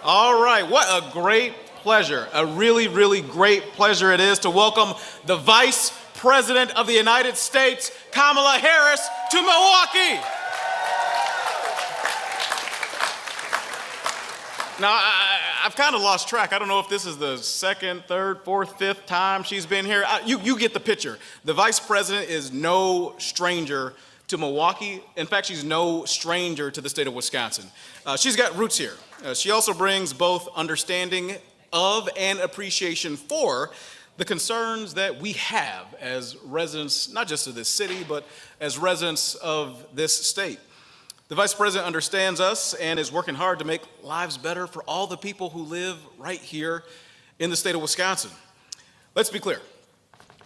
All right, what a great pleasure, a really, really great pleasure it is to welcome the Vice President of the United States, Kamala Harris, to Milwaukee. Now, I've kind of lost track. I don't know if this is the second, third, fourth, fifth time she's been here. You get the picture. The Vice President is no stranger to Milwaukee. In fact, she's no stranger to the state of Wisconsin. She's got roots here. She also brings both understanding of and appreciation for the concerns that we have as residents, not just of this city, but as residents of this state. The Vice President understands us and is working hard to make lives better for all the people who live right here in the state of Wisconsin. Let's be clear.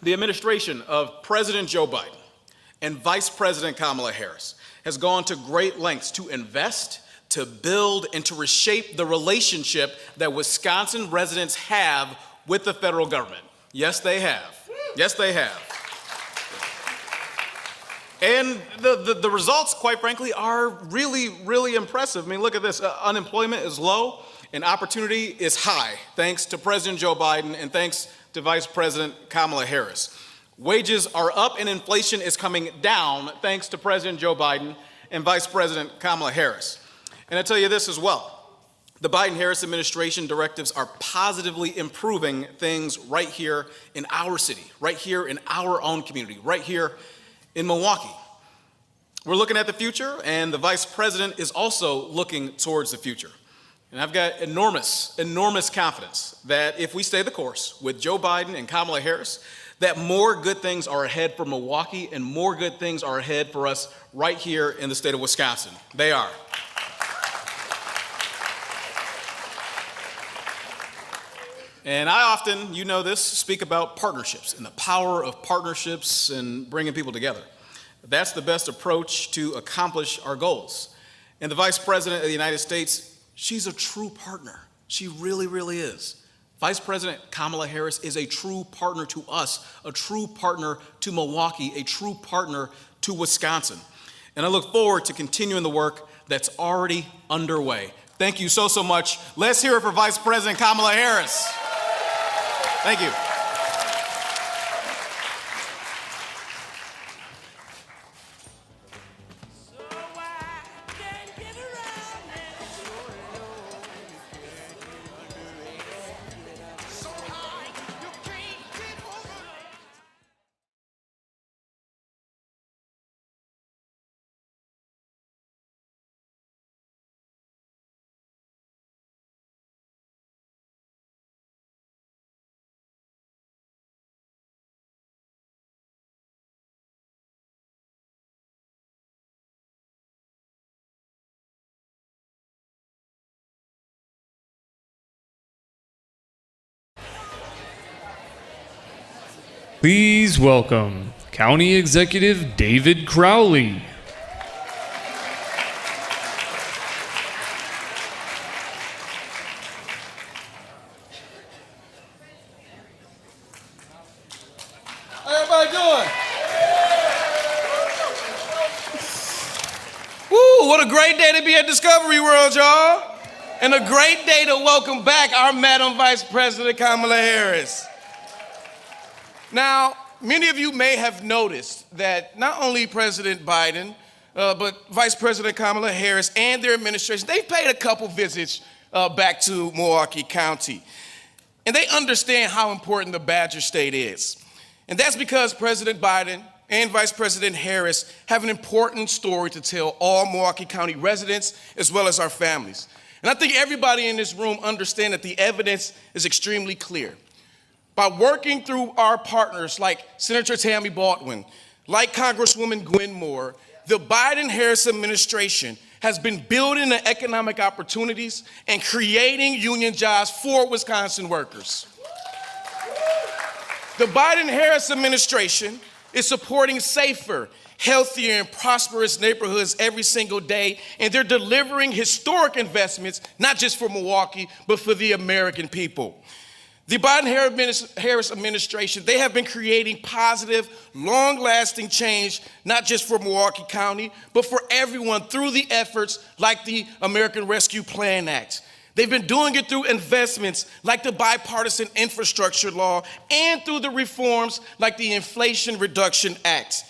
The administration of President Joe Biden and Vice President Kamala Harris has gone to great lengths to invest, to build, and to reshape the relationship that Wisconsin residents have with the federal government. Yes, they have. Yes, they have. And the results, quite frankly, are really, really impressive. I mean, look at this. Unemployment is low and opportunity is high, thanks to President Joe Biden and thanks to Vice President Kamala Harris. Wages are up and inflation is coming down, thanks to President Joe Biden and Vice President Kamala Harris. And I tell you this as well. The Biden-Harris administration directives are positively improving things right here in our city, right here in our own community, right here in Milwaukee. We're looking at the future, and the Vice President is also looking towards the future. And I've got enormous confidence that if we stay the course with Joe Biden and Kamala Harris, that more good things are ahead for Milwaukee and more good things are ahead for us right here in the state of Wisconsin. They are. And I often, you know this, speak about partnerships and the power of partnerships and bringing people together. That's the best approach to accomplish our goals. And the Vice President of the United States, she's a true partner. She really, really is. Vice President Kamala Harris is a true partner to us, a true partner to Milwaukee, a true partner to Wisconsin. And I look forward to continuing the work that's already underway. Thank you so much. Let's hear it for Vice President Kamala Harris. Thank you. Please welcome County Executive David Crowley. How everybody doing? Woo, what a great day to be at Discovery World, y'all. And a great day to welcome back our Madam Vice President Kamala Harris. Now, many of you may have noticed that not only President Biden, but Vice President Kamala Harris and their administration, they've paid a couple visits back to Milwaukee County. And they understand how important the Badger State is. And that's because President Biden and Vice President Harris have an important story to tell all Milwaukee County residents as well as our families. And I think everybody in this room understands that the evidence is extremely clear. By working through our partners like Senator Tammy Baldwin, like Congresswoman Gwen Moore, the Biden-Harris administration has been building the economic opportunities and creating union jobs for Wisconsin workers. The Biden-Harris administration is supporting safer, healthier, and prosperous neighborhoods every single day, and they're delivering historic investments, not just for Milwaukee, but for the American people. The Biden-Harris administration, they have been creating positive, long-lasting change, not just for Milwaukee County, but for everyone through the efforts like the American Rescue Plan Act, They've been doing it through investments like the bipartisan infrastructure law and through the reforms like the Inflation Reduction Act.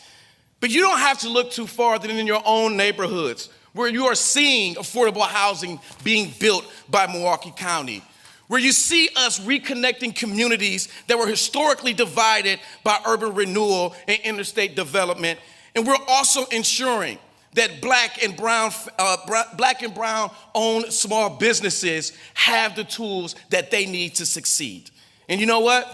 But you don't have to look too far than in your own neighborhoods where you are seeing affordable housing being built by Milwaukee County, where you see us reconnecting communities that were historically divided by urban renewal and interstate development. And we're also ensuring that black and brown owned small businesses have the tools that they need to succeed. And you know what?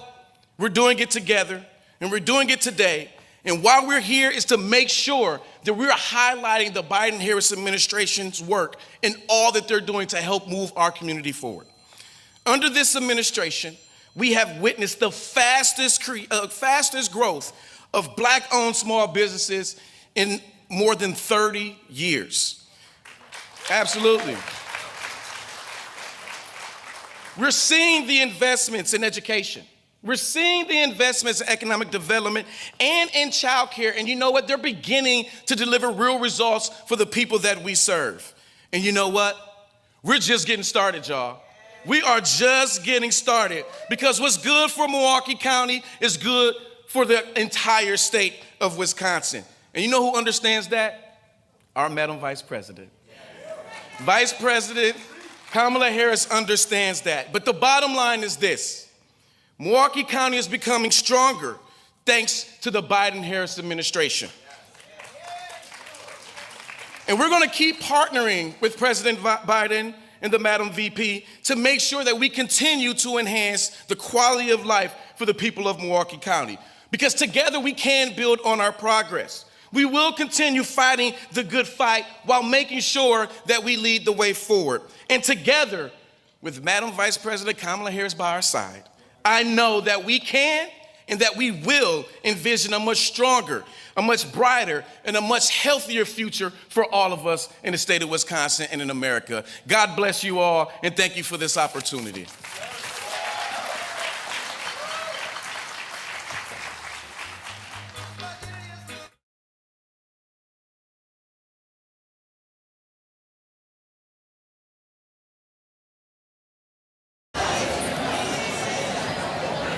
We're doing it together, and we're doing it today. And why we're here is to make sure that we're highlighting the Biden-Harris administration's work and all that they're doing to help move our community forward. Under this administration, we have witnessed the fastest growth of black-owned small businesses in more than 30 years. Absolutely. We're seeing the investments in education. We're seeing the investments in economic development and in childcare. And you know what? They're beginning to deliver real results for the people that we serve. And you know what? We're just getting started, y'all. We are just getting started, because what's good for Milwaukee County is good for the entire state of Wisconsin. And you know who understands that? Our Madam Vice President. Vice President Kamala Harris understands that. But the bottom line is this: Milwaukee County is becoming stronger thanks to the Biden-Harris administration. And we're going to keep partnering with President Biden and the Madam VP to make sure that we continue to enhance the quality of life for the people of Milwaukee County. Because together we can build on our progress. We will continue fighting the good fight while making sure that we lead the way forward. And together, with Madam Vice President Kamala Harris by our side, I know that we can and that we will envision a much stronger, a much brighter, and a much healthier future for all of us in the state of Wisconsin and in America. God bless you all, and thank you for this opportunity.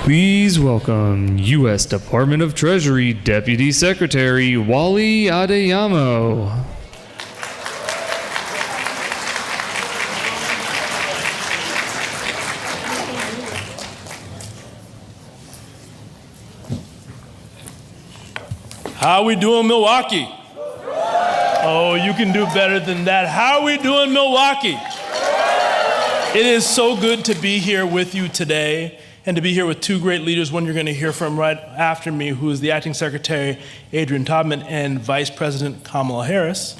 Please welcome U.S. Department of Treasury Deputy Secretary Wally Adeyemo. How we doing, Milwaukee? Oh, you can do better than that. How we doing, Milwaukee? It is so good to be here with you today, and to be here with two great leaders, one you're going to hear from right after me, who is the Acting Secretary, Adrian Taubman, and Vice President Kamala Harris.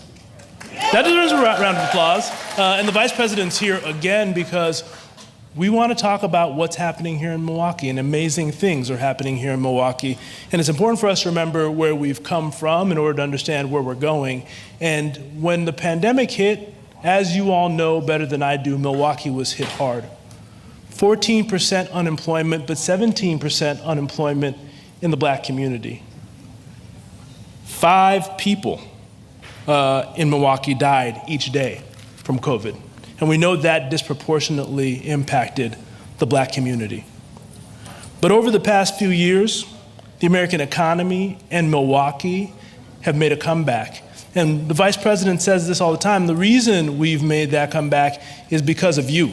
That deserves a round of applause. And the Vice President's here again because we want to talk about what's happening here in Milwaukee, and amazing things are happening here in Milwaukee. And it's important for us to remember where we've come from in order to understand where we're going. And when the pandemic hit, as you all know better than I do, Milwaukee was hit hard. 14% unemployment, but 17% unemployment in the black community. 5 people in Milwaukee died each day from COVID. And we know that disproportionately impacted the black community. But over the past few years, the American economy and Milwaukee have made a comeback. And the Vice President says this all the time: the reason we've made that comeback is because of you.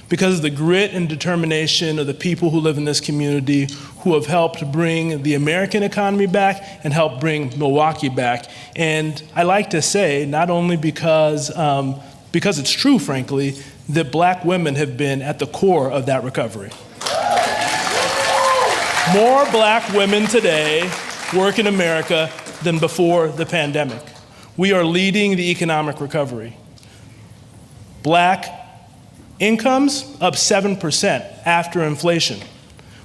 Because of the grit and determination of the people who live in this community, who have helped bring the American economy back and help bring Milwaukee back. And I like to say, not only because it's true, frankly, that black women have been at the core of that recovery. More black women today work in America than before the pandemic. We are leading the economic recovery. Black incomes up 7% after inflation.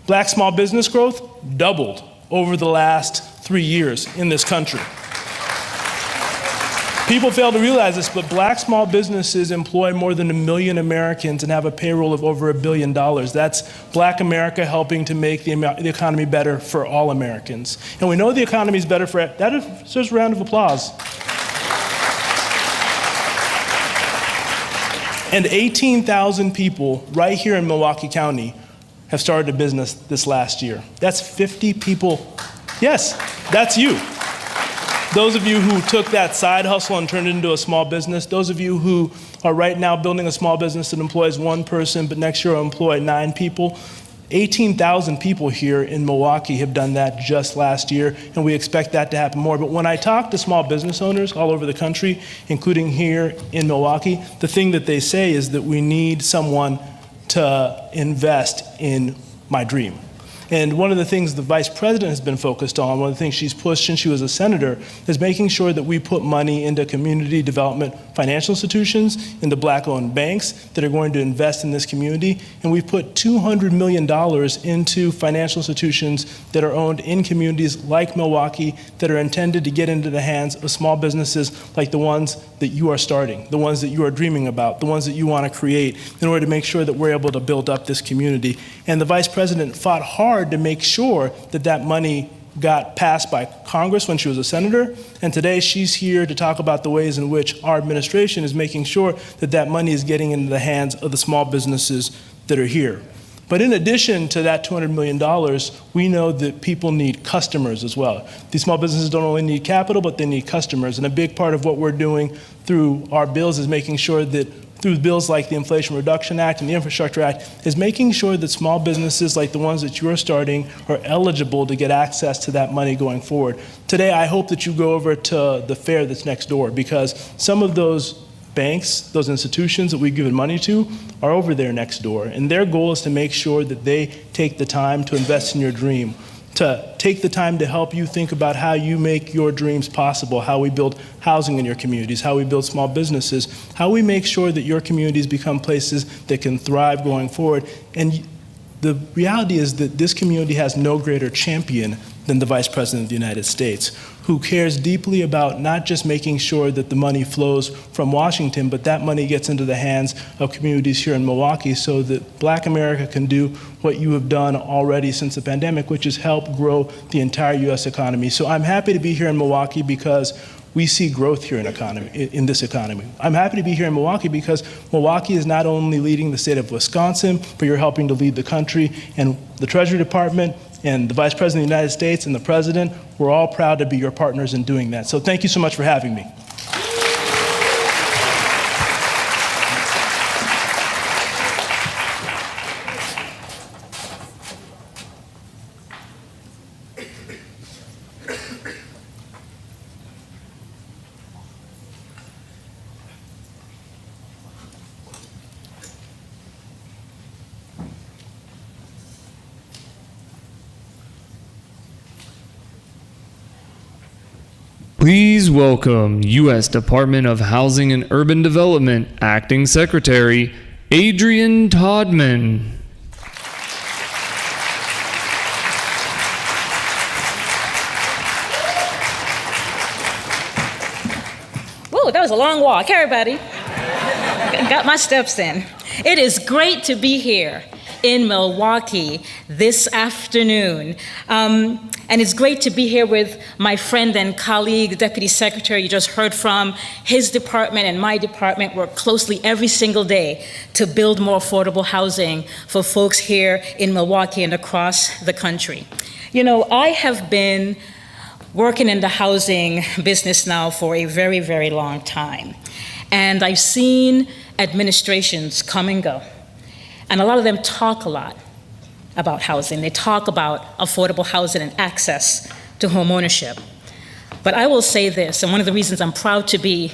Black small business growth doubled over the last 3 years in this country. People fail to realize this, but black small businesses employ more than 1 million Americans and have a payroll of over $1 billion. That's black America helping to make the economy better for all Americans. And we know the economy is better for, that deserves a round of applause. And 18,000 people right here in Milwaukee County have started a business this last year. That's 50 people. Yes, that's you. Those of you who took that side hustle and turned it into a small business, those of you who are right now building a small business that employs one person, but next year will employ 9 people, 18,000 people here in Milwaukee have done that just last year, and we expect that to happen more. But when I talk to small business owners all over the country, including here in Milwaukee, the thing that they say is that we need someone to invest in my dream. And one of the things the vice president has been focused on, one of the things she's pushed since she was a senator, is making sure that we put money into community development financial institutions, into black-owned banks that are going to invest in this community. And we've put $200 million into financial institutions that are owned in communities like Milwaukee that are intended to get into the hands of small businesses like the ones that you are starting, the ones that you are dreaming about, the ones that you want to create, in order to make sure that we're able to build up this community. And the vice president fought hard to make sure that that money got passed by Congress when she was a senator, and today she's here to talk about the ways in which our administration is making sure that that money is getting into the hands of the small businesses that are here. But in addition to that $200 million, we know that people need customers as well. These small businesses don't only need capital, but they need customers, and a big part of what we're doing through our bills is making sure that through bills like the Inflation Reduction Act and the Infrastructure Act, is making sure that small businesses like the ones that you're starting are eligible to get access to that money going forward. Today, I hope that you go over to the fair that's next door, because some of those banks, those institutions that we've given money to, are over there next door. And their goal is to make sure that they take the time to invest in your dream, to take the time to help you think about how you make your dreams possible, how we build housing in your communities, how we build small businesses, how we make sure that your communities become places that can thrive going forward. And the reality is that this community has no greater champion than the Vice President of the United States, who cares deeply about not just making sure that the money flows from Washington, but that money gets into the hands of communities here in Milwaukee so that Black America can do what you have done already since the pandemic, which is help grow the entire U.S. economy. So I'm happy to be here in Milwaukee because we see growth here in this economy. I'm happy to be here in Milwaukee because Milwaukee is not only leading the state of Wisconsin, but you're helping to lead the country. And the Treasury Department and the Vice President of the United States and the President, we're all proud to be your partners in doing that. So thank you so much for having me. Please welcome U.S. Department of Housing and Urban Development Acting Secretary Adrian Todman. Whoa, that was a long walk. Everybody got my steps in. It is great to be here in Milwaukee this afternoon. And it's great to be here with my friend and colleague, Deputy Secretary you just heard from. His department and my department work closely every single day to build more affordable housing for folks here in Milwaukee and across the country. You know, I have been working in the housing business now for a very, very long time. And I've seen administrations come and go. And a lot of them talk a lot about housing. They talk about affordable housing and access to home ownership. But I will say this, and one of the reasons I'm proud to be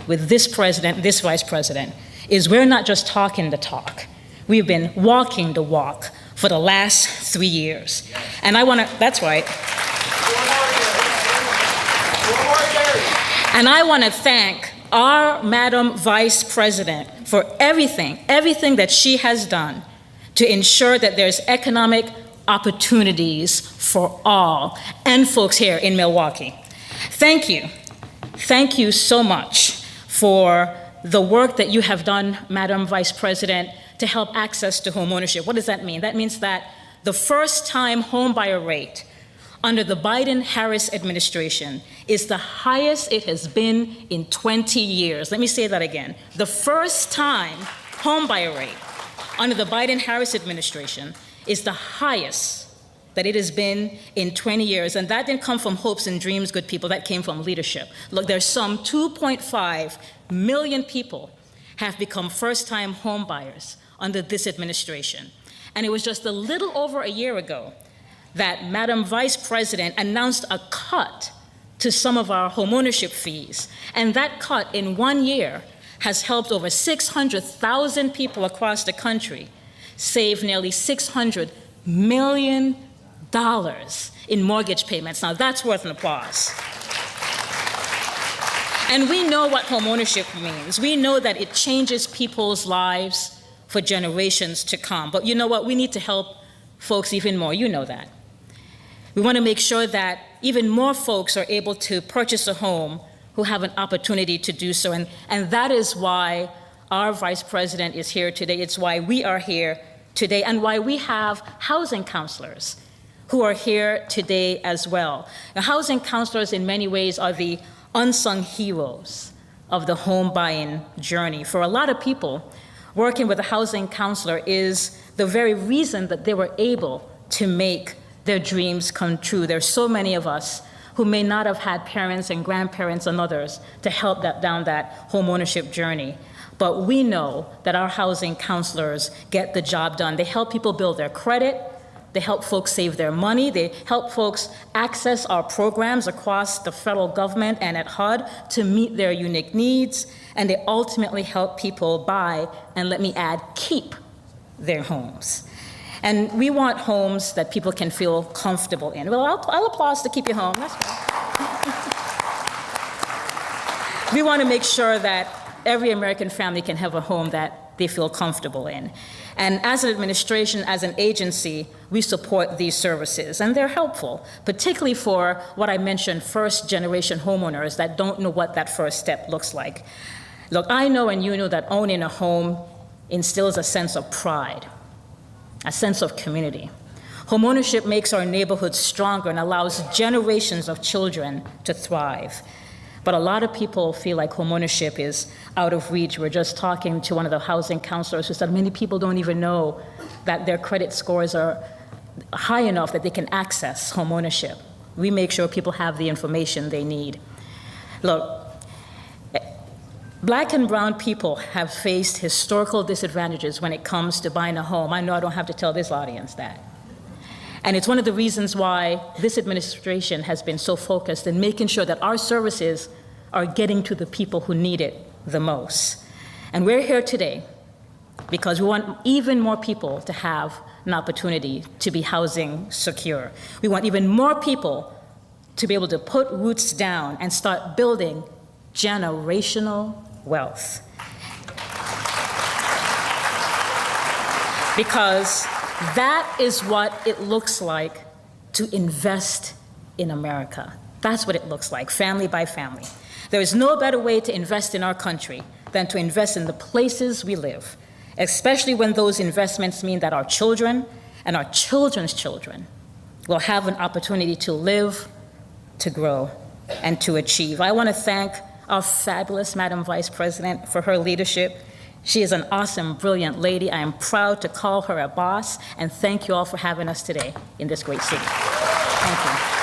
with this president, this vice president, is we're not just talking the talk. We've been walking the walk for the last 3 years. And I want to, that's right. And I want to thank our Madam Vice President for everything that she has done to ensure that there's economic opportunities for all and folks here in Milwaukee. Thank you. Thank you so much for the work that you have done, Madam Vice President, to help access to home ownership. What does that mean? That means that the first-time home buyer rate under the Biden-Harris administration is the highest it has been in 20 years. Let me say that again. The first-time homebuyer rate under the Biden-Harris administration is the highest that it has been in 20 years. And that didn't come from hopes and dreams, good people. That came from leadership. Look, there's some 2.5 million people have become first-time homebuyers under this administration. And it was just a little over a year ago that Madam Vice President announced a cut to some of our homeownership fees. And that cut in 1 year has helped over 600,000 people across the country save nearly $600 million in mortgage payments. Now that's worth an applause. And we know what homeownership means. We know that it changes people's lives for generations to come. But you know what? We need to help folks even more. You know that. We want to make sure that even more folks are able to purchase a home who have an opportunity to do so. And that is why our Vice President is here today. It's why we are here today and why we have housing counselors who are here today as well. Now, housing counselors in many ways are the unsung heroes of the home buying journey. For a lot of people, working with a housing counselor is the very reason that they were able to make their dreams come true. There's so many of us who may not have had parents and grandparents and others to help down that homeownership journey. But we know that our housing counselors get the job done. They help people build their credit. They help folks save their money. They help folks access our programs across the federal government and at HUD to meet their unique needs. And they ultimately help people buy, and let me add, keep their homes. And we want homes that people can feel comfortable in. Well, I'll applaud to keep you home. That's right. We want to make sure that every American family can have a home that they feel comfortable in. And as an administration, as an agency, we support these services, and they're helpful, particularly for what I mentioned, first-generation homeowners that don't know what that first step looks like. Look, I know and you know that owning a home instills a sense of pride, a sense of community. Homeownership makes our neighborhoods stronger and allows generations of children to thrive. But a lot of people feel like homeownership is out of reach. We're just talking to one of the housing counselors who said many people don't even know that their credit scores are high enough that they can access homeownership. We make sure people have the information they need. Look, Black and brown people have faced historical disadvantages when it comes to buying a home. I know I don't have to tell this audience that. And it's one of the reasons why this administration has been so focused in making sure that our services are getting to the people who need it the most. And we're here today because we want even more people to have an opportunity to be housing secure. We want even more people to be able to put roots down and start building generational wealth. Because that is what it looks like to invest in America. That's what it looks like, family by family. There is no better way to invest in our country than to invest in the places we live, especially when those investments mean that our children and our children's children will have an opportunity to live, to grow, and to achieve. I want to thank our fabulous Madam Vice President for her leadership. She is an awesome, brilliant lady. I am proud to call her a boss, and thank you all for having us today in this great city. Thank you.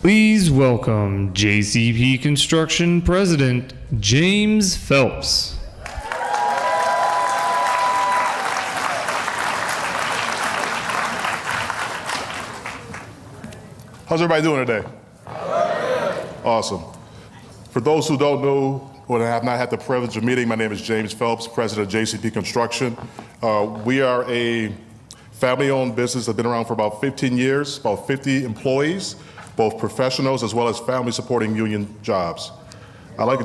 Please welcome JCP Construction President James Phelps. How's everybody doing today? Awesome. For those who don't know or have not had the privilege of meeting, my name is James Phelps, president of JCP Construction. We are a family-owned business that's been around for about 15 years, about 50 employees, both professionals as well as family supporting union jobs. I'd like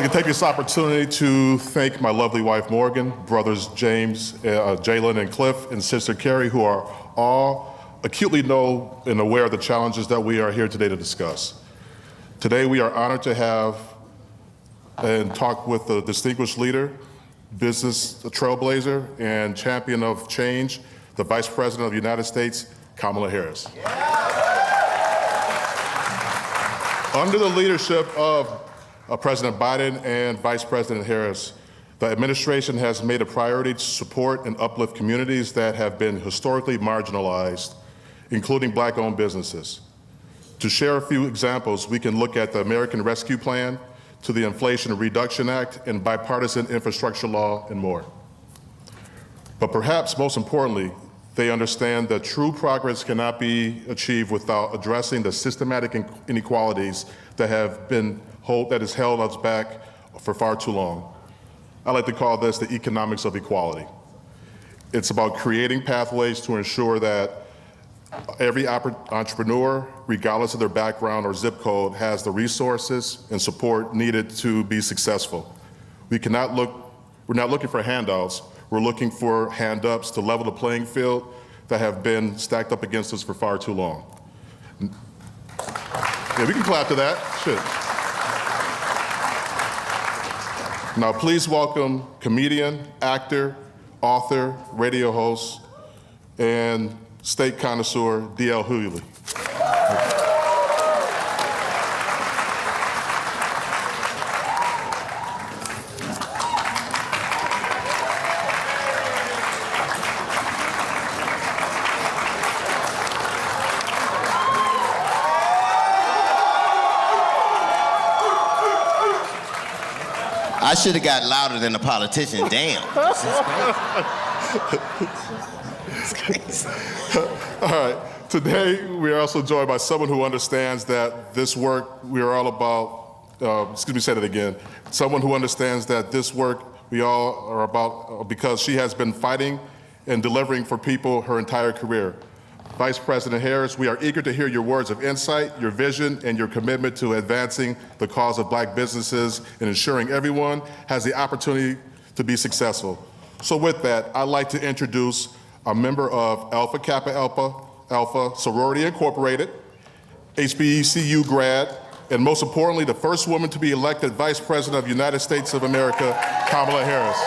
to take this opportunity to thank my lovely wife Morgan, brothers James, Jalen and Cliff, and sister Carrie, who are all acutely know and aware of the challenges that we are here today to discuss. Today, we are honored to have and talk with a distinguished leader, business trailblazer, and champion of change, the Vice President of the United States, Kamala Harris. Under the leadership of President Biden and Vice President Harris, the administration has made a priority to support and uplift communities that have been historically marginalized, including Black-owned businesses. To share a few examples, we can look at the American Rescue Plan, to the Inflation Reduction Act, and bipartisan infrastructure law, and more. But perhaps most importantly, they understand that true progress cannot be achieved without addressing the systematic inequalities that has held us back for far too long. I like to call this the economics of equality. It's about creating pathways to ensure that every entrepreneur, regardless of their background or zip code, has the resources and support needed to be successful. We're not looking for handouts, we're looking for hand-ups to level the playing field that have been stacked up against us for far too long. Yeah, we can clap to that, shit. Now please welcome comedian, actor, author, radio host, and steak connoisseur, D.L. Hughley. I should have got louder than the politician. Damn. This is crazy. All right, today we are also joined by someone who understands that this work we are all about, say that again, someone who understands that this work we all are about because she has been fighting and delivering for people her entire career. Vice President Harris, we are eager to hear your words of insight, your vision, and your commitment to advancing the cause of Black businesses and ensuring everyone has the opportunity to be successful. So with that, I'd like to introduce a member of Alpha Kappa Alpha Sorority Incorporated, HBCU grad, and most importantly, the first woman to be elected Vice President of the United States of America, Kamala Harris.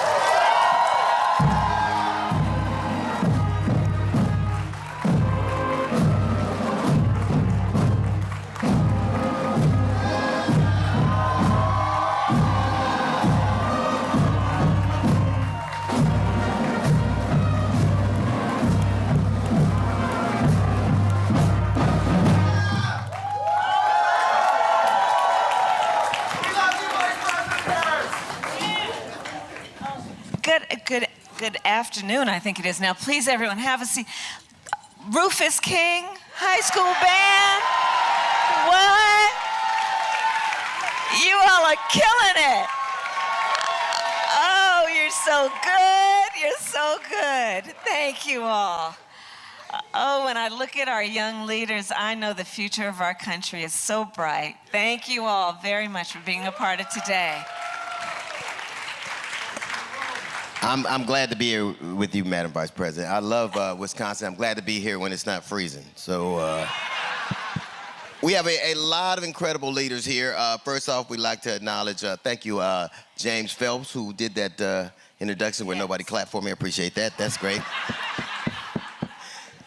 Good afternoon, I think it is now. Please, everyone, have a seat. Rufus King, high school band. What? You all are killing it. Oh, you're so good. You're so good. Thank you all. Oh, when I look at our young leaders, I know the future of our country is so bright. Thank you all very much for being a part of today. I'm glad to be here with you, Madam Vice President. I love Wisconsin. I'm glad to be here when it's not freezing. So we have a lot of incredible leaders here. First off, we'd like to acknowledge, thank you, James Phelps, who did that introduction where nobody clapped for me. I appreciate that. That's great.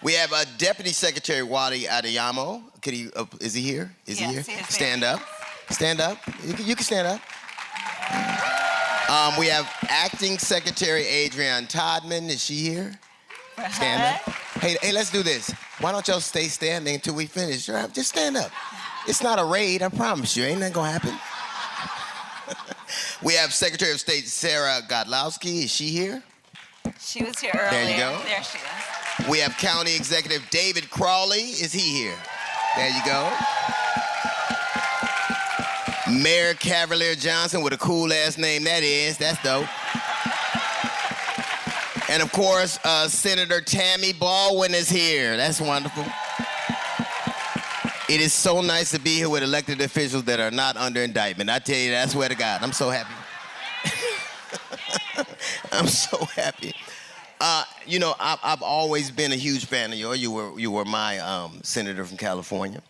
We have Deputy Secretary Wadi Adeyemo. Is he here? Is he here? Stand up. Stand up. You can stand up. We have Acting Secretary Adrienne Todman. Is she here? Stand up. Hey, let's do this. Why don't y'all stay standing until we finish? Sure, just stand up. It's not a raid, I promise you. Ain't nothing gonna happen. We have Secretary of State Sarah Godlowski. Is she here? She was here earlier. There you go. There she is. We have County Executive David Crawley. Is he here? There you go. Mayor Cavalier Johnson, with a cool ass name that is. That's dope. And of course, Senator Tammy Baldwin is here. That's wonderful. It is so nice to be here with elected officials that are not under indictment. I tell you that, I swear to God, I'm so happy. I'm so happy. You know, I've always been a huge fan of yours. You were my senator from California.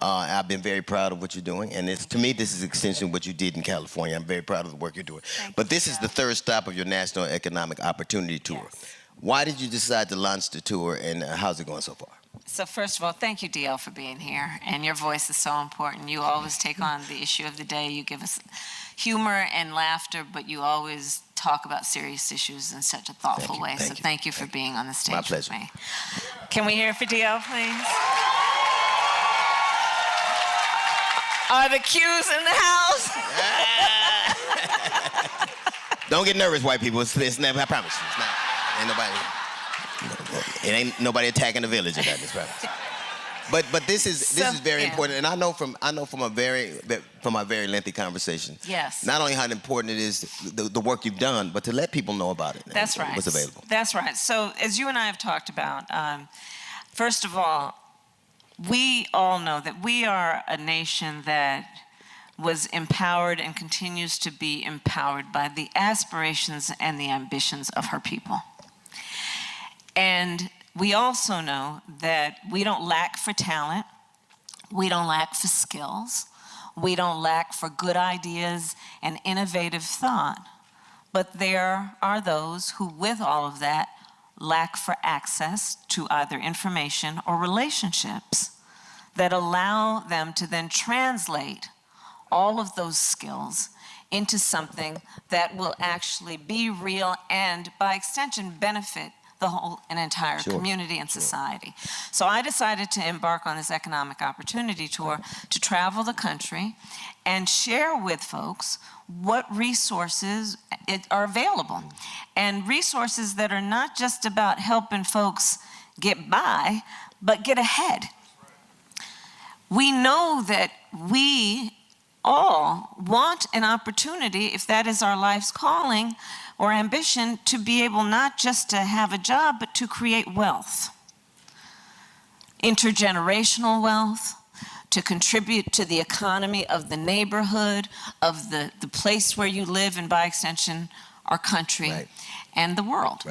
I've been very proud of what you're doing, and to me, this is an extension of what you did in California. I'm very proud of the work you're doing. But this is the third stop of your National Economic Opportunity Tour. Yes. Why did you decide to launch the tour, and how's it going so far? So first of all, thank you, DL, for being here. And your voice is so important. You always take on the issue of the day. You give us humor and laughter, but you always talk about serious issues in such a thoughtful way. So thank you for being on the stage My pleasure. with me. Can we hear it for DL, please? Are the cues in the house? Don't get nervous, white people. It's never, I promise you. It's not. Ain't nobody. It ain't nobody attacking the village about this, promise. But this is very important, and I know from our very lengthy conversation. Yes. Not only how important it is the work you've done, but to let people know about it. That's right. What's available. That's right. So as you and I have talked about, first of all, we all know that we are a nation that was empowered and continues to be empowered by the aspirations and the ambitions of her people. And we also know that we don't lack for talent, we don't lack for skills, we don't lack for good ideas and innovative thought, but there are those who, with all of that, lack for access to either information or relationships that allow them to then translate all of those skills into something that will actually be real and, by extension, benefit the whole and entire community and society. So I decided to embark on this economic opportunity tour to travel the country and share with folks what resources are available. And resources that are not just about helping folks get by, but get ahead. We know that we all want an opportunity, if that is our life's calling or ambition, to be able not just to have a job, but to create wealth. Intergenerational wealth, to contribute to the economy of the neighborhood, of the place where you live, and by extension, our country and the world.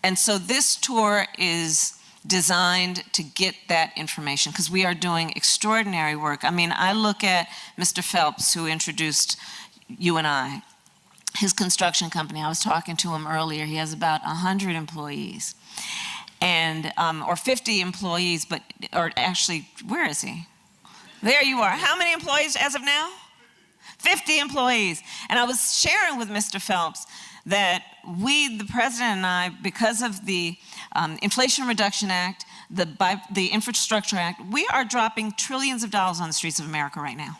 And so this tour is designed to get that information, because we are doing extraordinary work. I mean, I look at Mr. Phelps, who introduced you and I, his construction company. I was talking to him earlier. He has about 100 employees, and or 50 employees, but, or actually, where is he? There you are. How many employees as of now? 50 employees. And I was sharing with Mr. Phelps that we, the president and I, because of the Inflation Reduction Act, the Infrastructure Act, we are dropping trillions of dollars on the streets of America right now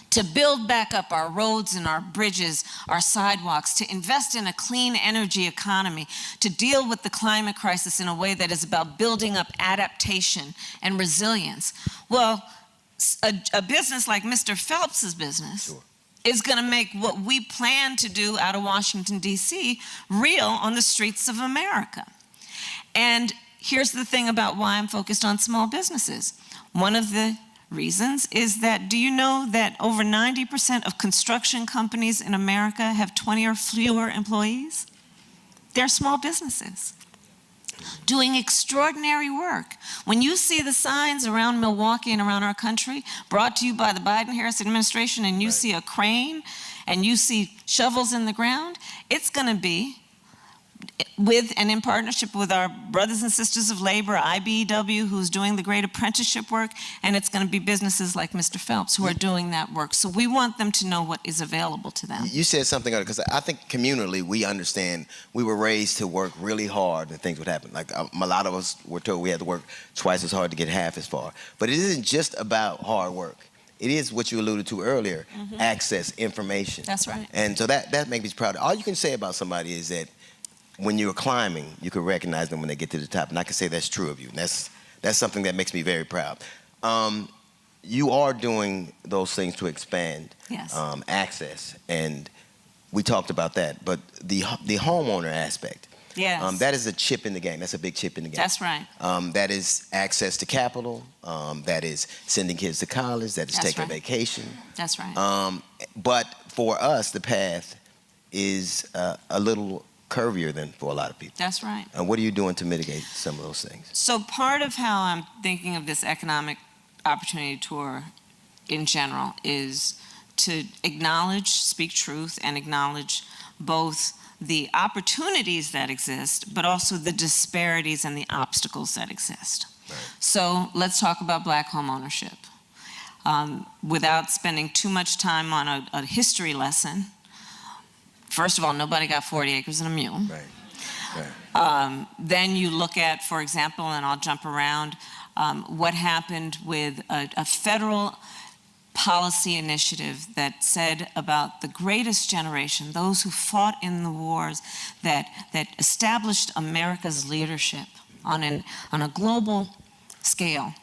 to build back up our roads and our bridges, our sidewalks, to invest in a clean energy economy, to deal with the climate crisis in a way that is about building up adaptation and resilience. Well, a business like Mr. Phelps's business is going to make what we plan to do out of Washington, D.C. real on the streets of America. And here's the thing about why I'm focused on small businesses. One of the reasons is that, do you know that over 90% of construction companies in America have 20 or fewer employees? They're small businesses doing extraordinary work. When you see the signs around Milwaukee and around our country brought to you by the Biden-Harris administration, and you see a crane and you see shovels in the ground, it's going to be with and in partnership with our brothers and sisters of labor, IBEW, who's doing the great apprenticeship work, and it's going to be businesses like Mr. Phelps who are doing that work. So we want them to know what is available to them. You said something earlier, because I think communally we understand we were raised to work really hard and things would happen. Like a lot of us were told we had to work twice as hard to get half as far. But it isn't just about hard work. It is what you alluded to earlier, access, information. That's right. And so that makes me proud. All you can say about somebody is that when you're climbing, you can recognize them when they get to the top. And I can say that's true of you. And that's something that makes me very proud. You are doing those things to expand access. And we talked about that. But the homeowner aspect, that is a chip in the game. That's a big chip in the game. That's right. That is access to capital. That is sending kids to college. That is taking a vacation. That's right. But for us, the path is a little curvier than for a lot of people. That's right. And what are you doing to mitigate some of those things? So part of how I'm thinking of this economic opportunity tour in general is to acknowledge, speak truth, and acknowledge both the opportunities that exist, but also the disparities and the obstacles that exist. Right. So let's talk about black home ownership. Without spending too much time on a history lesson, first of all, nobody got 40 acres and a mule. Right. Then you look at, for example, and I'll jump around, what happened with a federal policy initiative that said about the greatest generation, those who fought in the wars that established America's leadership on a global scale.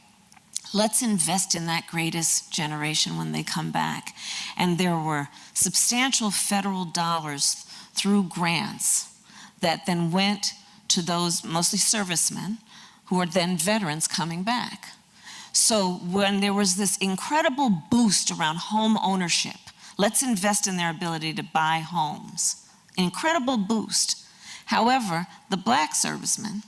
Let's invest in that greatest generation when they come back. And there were substantial federal dollars through grants that then went to those mostly servicemen who are then veterans coming back. So when there was this incredible boost around home ownership, let's invest in their ability to buy homes. Incredible boost. However, the black servicemen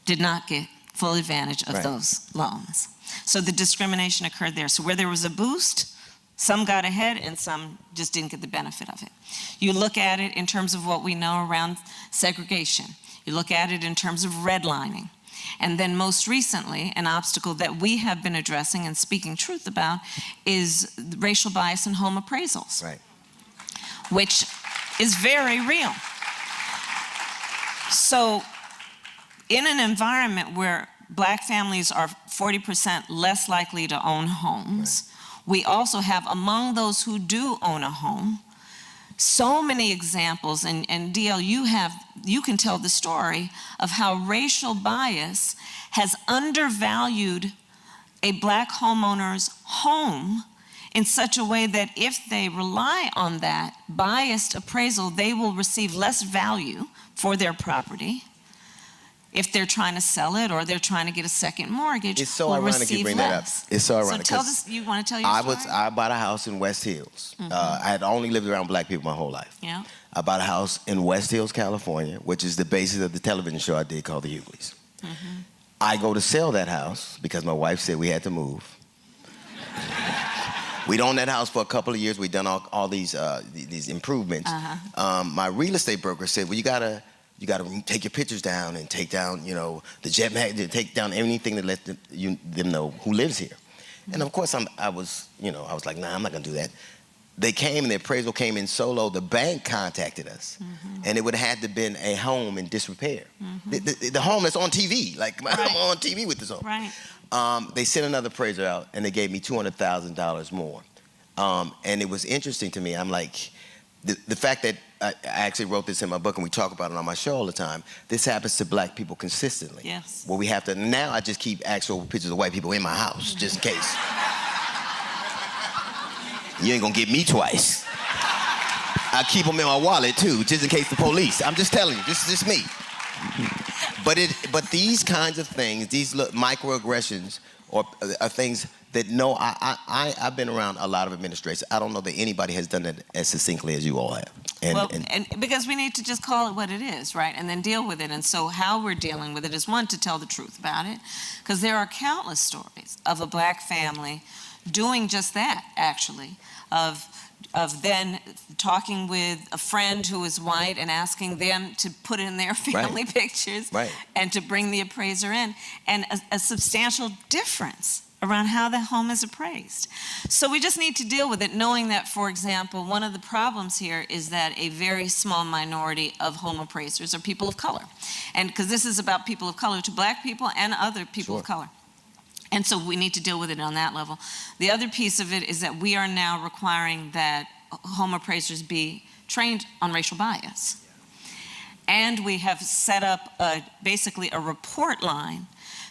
did not get full advantage of those loans. So the discrimination occurred there. So where there was a boost, some got ahead and some just didn't get the benefit of it. You look at it in terms of what we know around segregation. You look at it in terms of redlining. And then most recently, an obstacle that we have been addressing and speaking truth about is racial bias in home appraisals, Right. which is very real. So in an environment where black families are 40% less likely to own homes, we also have, among those who do own a home, so many examples, and DL, you can tell the story of how racial bias has undervalued a black homeowner's home in such a way that if they rely on that biased appraisal, they will receive less value for their property. If they're trying to sell it or they're trying to get a second mortgage, It's so will ironic receive you bring that up. less. It's so ironic. So tell 'cause this, you want to tell your story? I bought a house in West Hills. I had only lived around black people my whole life. Yeah. I bought a house in West Hills, California, which is the basis of the television show I did called The Hughleys. I go to sell that house because my wife said we had to move. We'd owned that house for a couple of years. We'd done all these improvements. My real estate broker said, well, you gotta take your pictures down and take down, the jet mag, take down anything that lets them know who lives here. And of course, I was like, nah, I'm not gonna do that. They came and the appraisal came in so low, the bank contacted us. And it would have had to been a home in disrepair. The home that's on TV, like I'm on TV with this home. Right. They sent another appraiser out and they gave me $200,000 more. And it was interesting to me. I'm like, the fact that I actually wrote this in my book and we talk about it on my show all the time, this happens to black people consistently. Yes. Where we have to, now I just keep actual pictures of white people in my house, just in case. You ain't gonna get me twice. I keep them in my wallet too, just in case the police. I'm just telling you, this is just me. But these kinds of things, these microaggressions, are things that I've been around a lot of administrations. I don't know that anybody has done it as succinctly as you all have. And because we need to just call it what it is, right? And then deal with it. And so how we're dealing with it is, one, to tell the truth about it, because there are countless stories of a black family doing just that, actually, of then talking with a friend who is white and asking them to put in their family pictures and to bring the appraiser in, and a substantial difference around how the home is appraised. So we just need to deal with it, knowing that, for example, one of the problems here is that a very small minority of home appraisers are people of color. And because this is about people of color to black people and other people of color. And so we need to deal with it on that level. The other piece of it is that we are now requiring that home appraisers be trained on racial bias. And we have set up basically a report line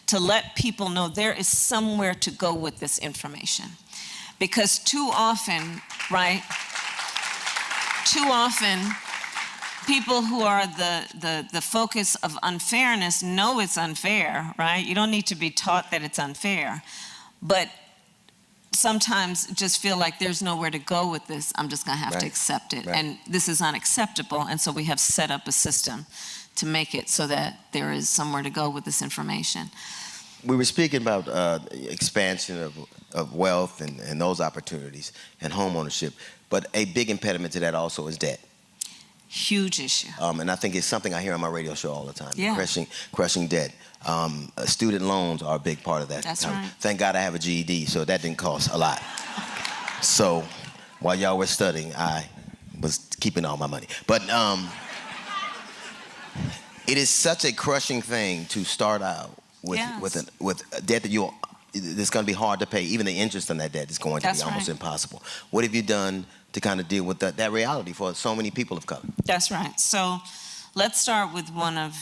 to let people know there is somewhere to go with this information. Because too often, people who are the focus of unfairness know it's unfair, right? You don't need to be taught that it's unfair. But sometimes just feel like there's nowhere to go with this, I'm just going to have to Right. accept it. Right. And this is unacceptable, and so we have set up a system to make it so that there is somewhere to go with this information. We were speaking about expansion of wealth and those opportunities and home ownership, but a big impediment to that also is debt. Huge issue. And I think it's something I hear on my radio show all the time. Yeah. Crushing debt. Student loans are a big part of that. That's right. Thank God I have a GED, so that didn't cost a lot. So while y'all were studying, I was keeping all my money. But it is such a crushing thing to start out with Yes. with a debt that it's going to be hard to pay. Even the interest on that debt is going to That's be almost right. impossible. What have you done to kind of deal with that reality for so many people of color? That's right. So let's start with one of,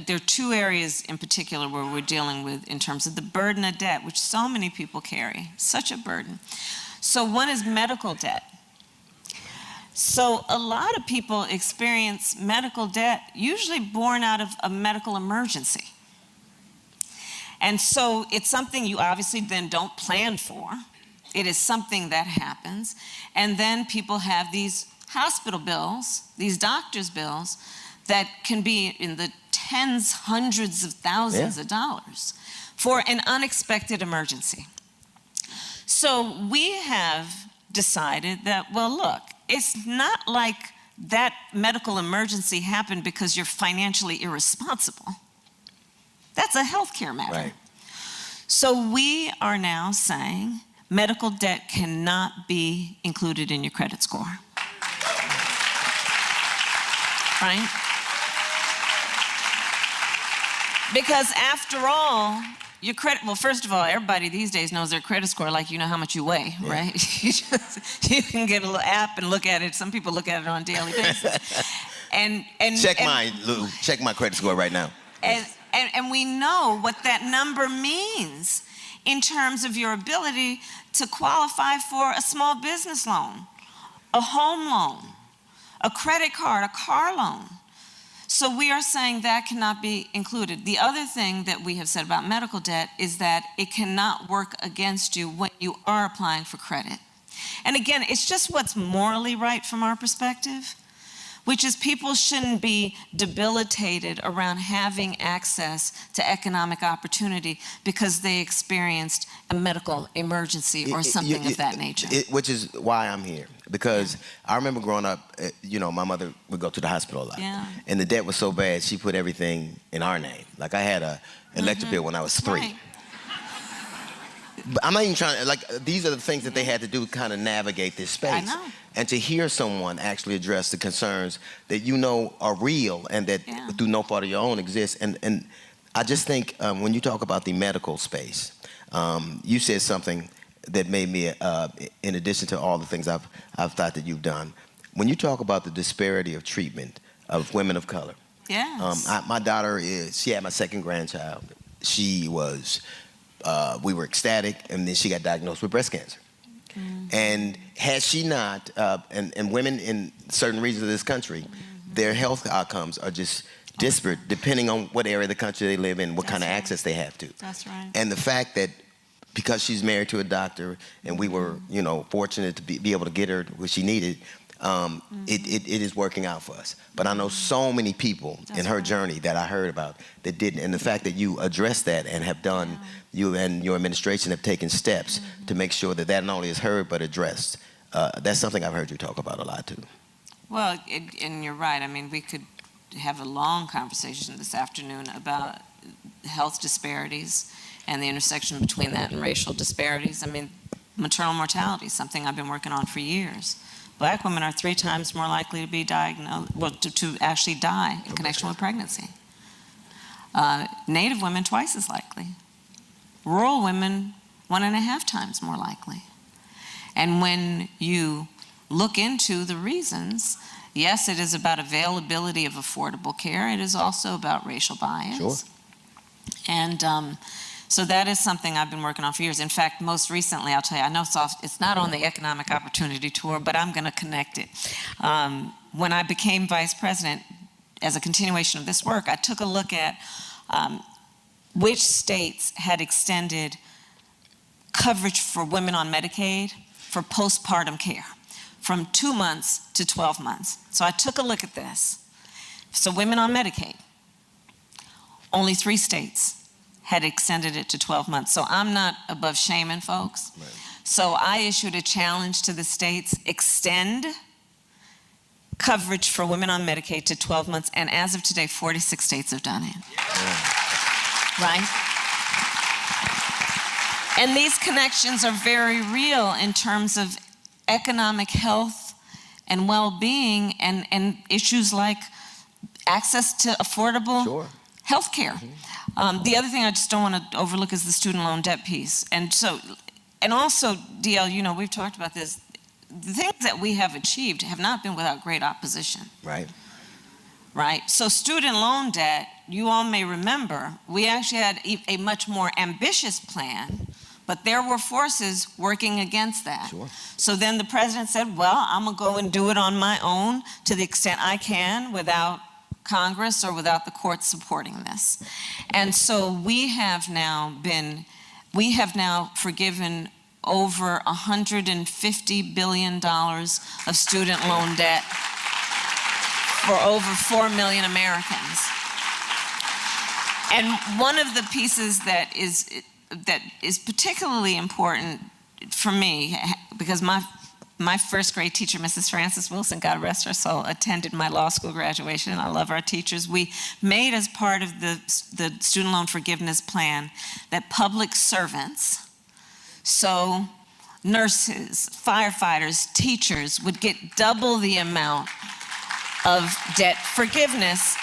there are two areas in particular where we're dealing with in terms of the burden of debt, which so many people carry, such a burden. So one is medical debt. So a lot of people experience medical debt, usually born out of a medical emergency. And so it's something you obviously then don't plan for. It is something that happens. And then people have these hospital bills, these doctor's bills, that can be in the tens, hundreds of thousands of dollars for an unexpected emergency. So we have decided that, well, look, it's not like that medical emergency happened because you're financially irresponsible. That's a healthcare matter. Right. So we are now saying medical debt cannot be included in your credit score. Right? Because after all, your credit, well, first of all, everybody these days knows their credit score like you know how much you weigh, right? You can get a little app and look at it. Some people look at it on a daily basis. And Check mine, Lou. Check my credit score right now. And we know what that number means in terms of your ability to qualify for a small business loan, a home loan, a credit card, a car loan. So we are saying that cannot be included. The other thing that we have said about medical debt is that it cannot work against you when you are applying for credit. And again, it's just what's morally right from our perspective, which is people shouldn't be debilitated around having access to economic opportunity because they experienced a medical emergency or something of that nature. Which is why I'm here. Because I remember growing up, my mother would go to the hospital a lot. Yeah. And the debt was so bad, she put everything in our name. Like I had an electric bill when I was 3. Right. But I'm not even trying to, these are the things that they had to do to kind of navigate this space. I know. And to hear someone actually address the concerns that you know are real and that through no fault of your own exist. And I just think when you talk about the medical space, you said something that made me, in addition to all the things I've thought that you've done, when you talk about the disparity of treatment of women of color. Yes. My daughter she had my second grandchild. She was, we were ecstatic, and then she got diagnosed with breast cancer. And had she not, and women in certain regions of this country, their health outcomes are just disparate depending on what area of the country they live in, what kind of access they have to. That's right. And the fact that because she's married to a doctor and we were, fortunate to be able to get her what she needed, it is working out for us. But I know so many people in her journey that I heard about that didn't. And the fact that you addressed that and have done, you and your administration have taken steps to make sure that not only is heard but addressed. That's something I've heard you talk about a lot too. Well, and you're right. I mean, we could have a long conversation this afternoon about health disparities and the intersection between that and racial disparities. I mean, maternal mortality is something I've been working on for years. Black women are 3 times more likely to be diagnosed, to actually die in connection with pregnancy. Native women, twice as likely. Rural women, 1.5 times more likely. And when you look into the reasons, yes, it is about availability of affordable care. It is also about racial bias. Sure. And so that is something I've been working on for years. In fact, most recently, I'll tell you, I know it's not on the Economic Opportunity Tour, but I'm going to connect it. When I became vice president, as a continuation of this work, I took a look at which states had extended coverage for women on Medicaid for postpartum care from 2 months to 12 months. So I took a look at this. So women on Medicaid, only 3 states had extended it to 12 months. So I'm not above shaming folks. Right. So I issued a challenge to the states, extend coverage for women on Medicaid to 12 months, and as of today, 46 states have done it. Right? And these connections are very real in terms of economic health and well-being and issues like access to affordable health care. The other thing I just don't want to overlook is the student loan debt piece. And also, DL, you know, we've talked about this. The things that we have achieved have not been without great opposition. Right. Right? So student loan debt, you all may remember, we actually had a much more ambitious plan, but there were forces working against that. Sure. So then the president said, well, I'm going to go and do it on my own to the extent I can without Congress or without the courts supporting this. And so we have now forgiven over $150 billion of student loan debt for over 4 million Americans. And one of the pieces that is particularly important for me, because my first grade teacher, Mrs. Frances Wilson, God rest her soul, attended my law school graduation, and I love our teachers. We made, as part of the student loan forgiveness plan, that public servants, so nurses, firefighters, teachers, would get double the amount of debt forgiveness,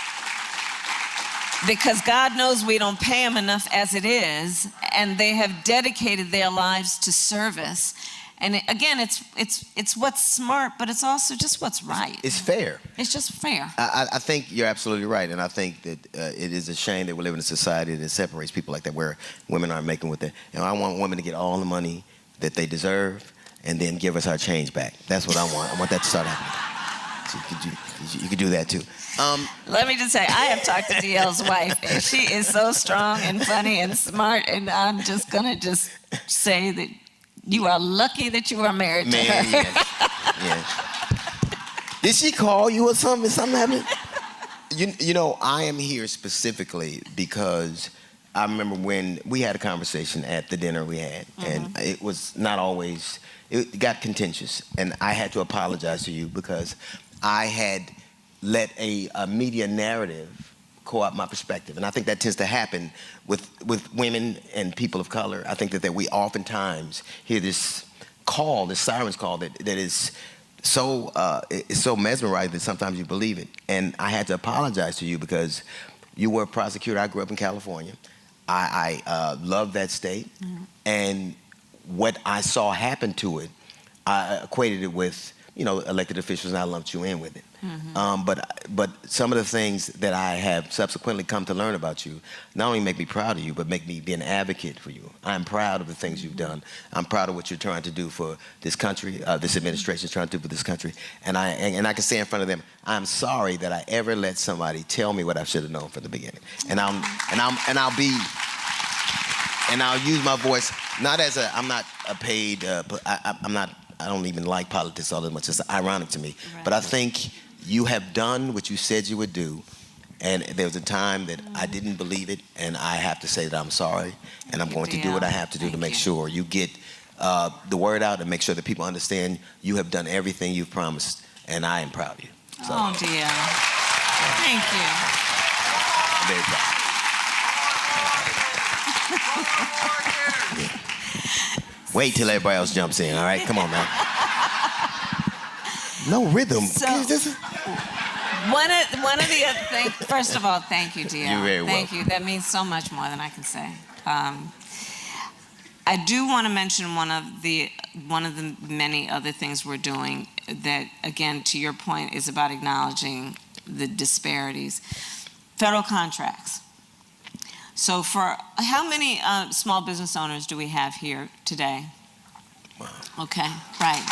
because God knows we don't pay them enough as it is, and they have dedicated their lives to service. And again, it's what's smart, but it's also just what's right. It's fair. It's just fair. I think you're absolutely right, and I think that it is a shame that we live in a society that separates people like that, where women aren't making with it. You know, I want women to get all the money that they deserve, and then give us our change back. That's what I want. I want that to start happening. So you could do that too. Let me just say, I have talked to DL's wife, and she is so strong and funny and smart, and I'm just gonna say that you are lucky that you are married to her. Yes. Did she call you or something? Something happened? You know, I am here specifically because I remember when we had a conversation at the dinner we had, and it was not always, it got contentious, and I had to apologize to you because I had let a media narrative co-opt my perspective, and I think that tends to happen with women and people of color. I think that we oftentimes hear this call, this siren's call that is so it's so mesmerizing that sometimes you believe it. And I had to apologize to you because you were a prosecutor. I grew up in California. I love that state, and what I saw happen to it, I equated it with, you know, elected officials, and I lumped you in with it. But some of the things that I have subsequently come to learn about you not only make me proud of you, but make me be an advocate for you. I'm proud of the things you've done. I'm proud of what you're trying to do for this country, this administration is trying to do for this country. And I can say in front of them, I'm sorry that I ever let somebody tell me what I should have known from the beginning. And I'll use my voice, not as I'm not a paid, I don't even like politics all that much. It's ironic to me. Right. But I think you have done what you said you would do. And there was a time that I didn't believe it. And I have to say that I'm sorry. And I'm going to do what I have to do to make sure you get the word out and make sure that people understand you have done everything you've promised. And I am proud of you. So, oh, dear. Thank you. I'm very proud. Wait till everybody else jumps in, all right? Come on, man. No rhythm. So, one of the other things, first of all, thank you, DL. You're very welcome. Thank you. That means so much more than I can say. I do want to mention one of the many other things we're doing that, again, to your point, is about acknowledging the disparities. Federal contracts. So for how many small business owners do we have here today? Wow. Okay, right.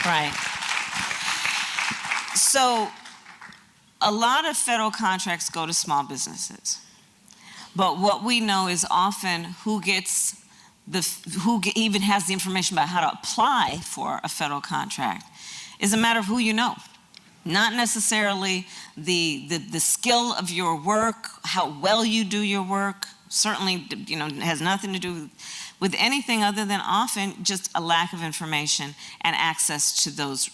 Right. So a lot of federal contracts go to small businesses. But what we know is often who even has the information about how to apply for a federal contract is a matter of who you know. Not necessarily the skill of your work, how well you do your work. Certainly, has nothing to do with anything other than often just a lack of information and access to those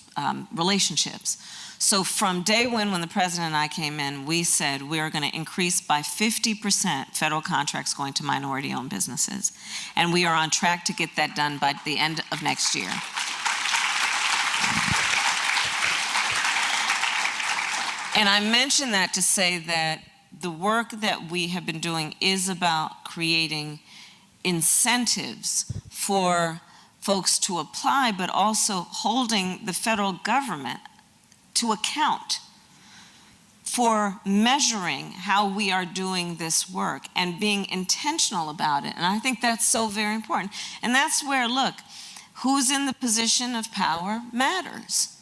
relationships. So from day one, when the president and I came in, we said we are going to increase by 50% federal contracts going to minority-owned businesses. And we are on track to get that done by the end of next year. And I mention that to say that the work that we have been doing is about creating incentives for folks to apply, but also holding the federal government to account for measuring how we are doing this work and being intentional about it. And I think that's so very important. And that's where, look, who's in the position of power matters.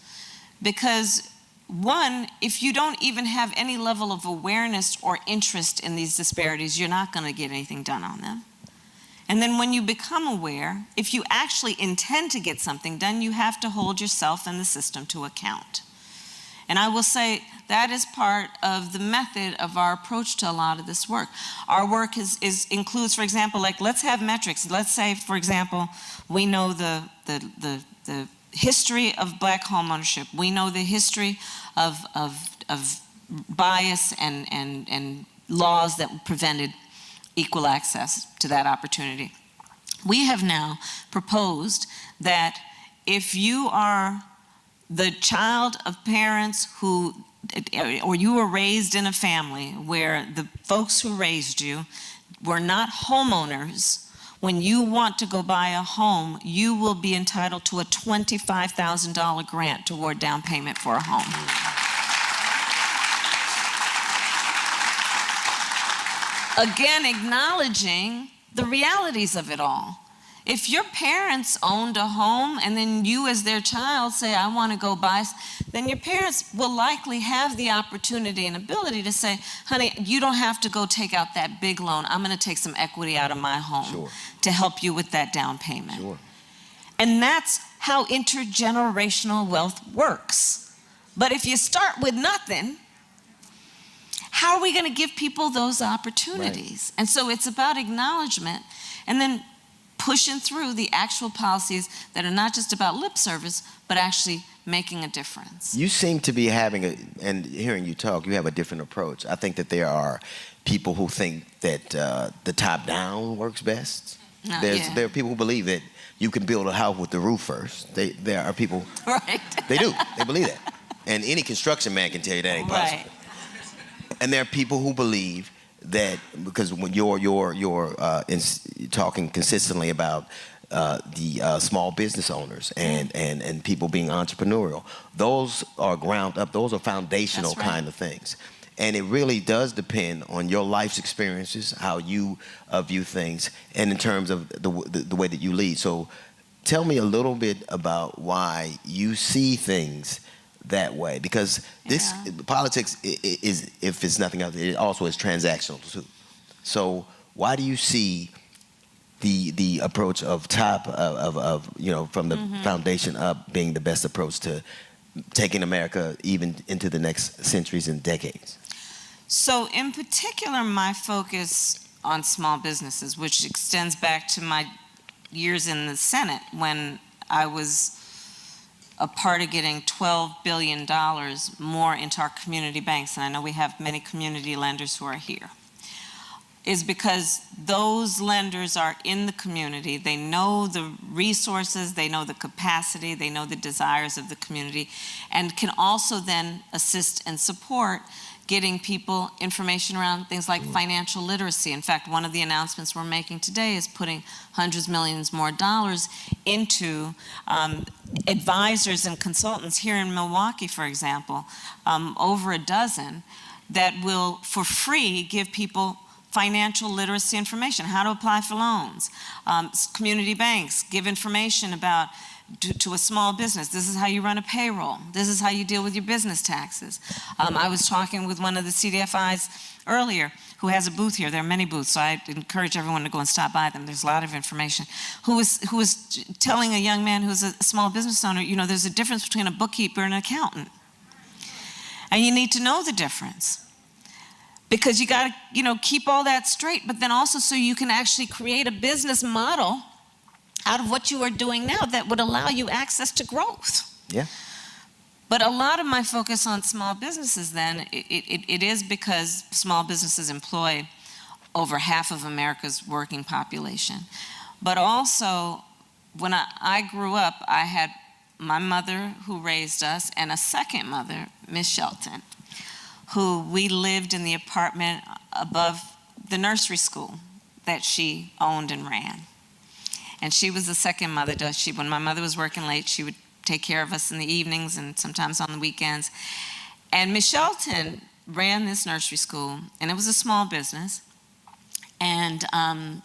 Because one, if you don't even have any level of awareness or interest in these disparities, you're not going to get anything done on them. And then when you become aware, if you actually intend to get something done, you have to hold yourself and the system to account. And I will say that is part of the method of our approach to a lot of this work. Our work includes, for example, like let's have metrics. Let's say, for example, we know the history of black homeownership. We know the history of bias and laws that prevented equal access to that opportunity. We have now proposed that if you are the child of parents who, or you were raised in a family where the folks who raised you were not homeowners, when you want to go buy a home, you will be entitled to a $25,000 grant toward down payment for a home. Again, acknowledging the realities of it all. If your parents owned a home and then you as their child say, I want to go buy, then your parents will likely have the opportunity and ability to say, honey, you don't have to go take out that big loan. I'm going to take some equity out of my home to help you with that down payment. And that's how intergenerational wealth works. But if you start with nothing, how are we going to give people those opportunities? And so it's about acknowledgement and then pushing through the actual policies that are not just about lip service, but actually making a difference. You seem to be having and hearing you talk, you have a different approach. I think that there are people who think that the top-down works best. There are people who believe that you can build a house with the roof first. There are people, right? They do, they believe that. And any construction man can tell you that ain't possible. Right. And there are people who believe that, because when you're talking consistently about the small business owners and people being entrepreneurial, those are ground up, those are foundational kind of things. And it really does depend on your life's experiences, how you view things, and in terms of the way that you lead. So tell me a little bit about why you see things that way, because this politics is, if it's nothing else, it also is transactional too. So why do you see the approach of from the foundation up being the best approach to taking America even into the next centuries and decades? So in particular, my focus on small businesses, which extends back to my years in the Senate when I was a part of getting $12 billion more into our community banks, and I know we have many community lenders who are here, is because those lenders are in the community. They know the resources, they know the capacity, they know the desires of the community, and can also then assist and support getting people information around things like financial literacy. In fact, one of the announcements we're making today is putting hundreds of millions more dollars into advisors and consultants here in Milwaukee, for example, over a dozen that will, for free, give people financial literacy information, how to apply for loans. Community banks give information about to a small business. This is how you run a payroll. This is how you deal with your business taxes. I was talking with one of the CDFIs earlier who has a booth here. There are many booths, so I encourage everyone to go and stop by them. There's a lot of information. Who was telling a young man who's a small business owner, you know, there's a difference between a bookkeeper and an accountant. And you need to know the difference. Because you got to, you know, keep all that straight, but then also so you can actually create a business model out of what you are doing now that would allow you access to growth. Yeah. But a lot of my focus on small businesses then, it is because small businesses employ over half of America's working population. But also, when I grew up, I had my mother who raised us and a second mother, Miss Shelton, who we lived in the apartment above the nursery school that she owned and ran. And she was the second mother. When my mother was working late, she would take care of us in the evenings and sometimes on the weekends. And Miss Shelton ran this nursery school, and it was a small business. And,